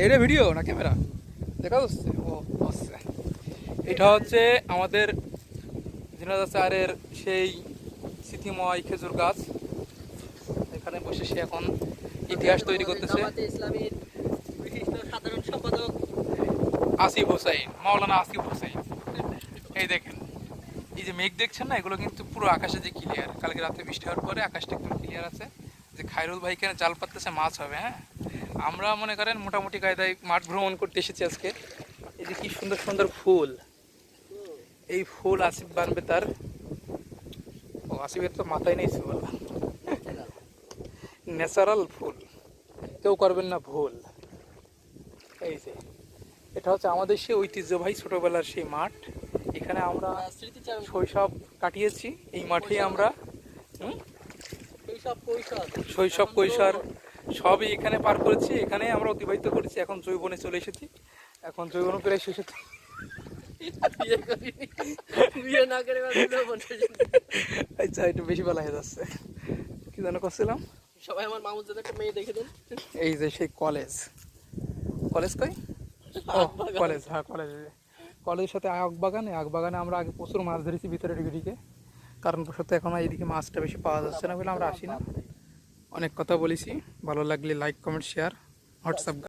এটা ভিডিও না ক্যামেরা দেখা যাচ্ছে? ও আচ্ছা, এটা হচ্ছে আমাদের জিনাদা স্যারের সেই স্মৃতিময় খেজুর গাছ। এখানে বসে সে এখন ইতিহাস তৈরি করতেছে। ইসলামের বিশিষ্ট সাধারণ সম্পাদক আসিফ হোসাইন, মাওলানা আসিফ হোসাইন। এই দেখেন, এই যে মেঘ দেখছেন না, এগুলো কিন্তু পুরো আকাশে যে ক্লিয়ার। কালকে রাতে বৃষ্টি হওয়ার পরে আকাশটা একদম ক্লিয়ার আছে। যে খায়রুল ভাই এখানে জাল পাততেছে, মাছ হবে। হ্যাঁ, আমরা মনে করেন মোটামুটি কায়দায় মাঠ ভ্রমণ করতে এসেছি আজকে। এই যে কি সুন্দর সুন্দর ফুল, এই ফুল আসিফ বানবে তার। ও আসিফের তো মাথায় নেই ফুল, ন্যাচারাল ফুল, কেউ করবেন না ভুল। এই যে এটা হচ্ছে আমাদের সেই ঐতিহ্যবাহী ছোটবেলার সেই মাঠ। এখানে আমরা স্মৃতিচারণ শৈশব কাটিয়েছি এই মাঠেই আমরা। শৈশব কৈশোর সবই এখানে পার করেছি, এখানে আমরা অতিবাহিত করেছি। এখন যৌবনে চলে এসেছি, এখন যৌবন প্রায় শেষে। বিয়ে না করে আচ্ছা, একটু বেশি বলা হয়ে যাচ্ছে। কি যেন করছিলাম? সবাই আমার মামুর জন্য একটা মেয়ে দেখে দেন। এই যে সেই কলেজ, কলেজ কই? ও কলেজ, হ্যাঁ কলেজ। কলেজের সাথে আখ বাগানে, আখ বাগানে আমরা আগে প্রচুর মাছ ধরেছি ভিতরে ঢুকে। কারণ বশত এখন এইদিকে মাছটা বেশি পাওয়া যাচ্ছে না বলে আমরা আসি না। অনেক কথা বলেছি, ভালো লাগলে লাইক কমেন্ট শেয়ার হোয়াটসঅ্যাপ।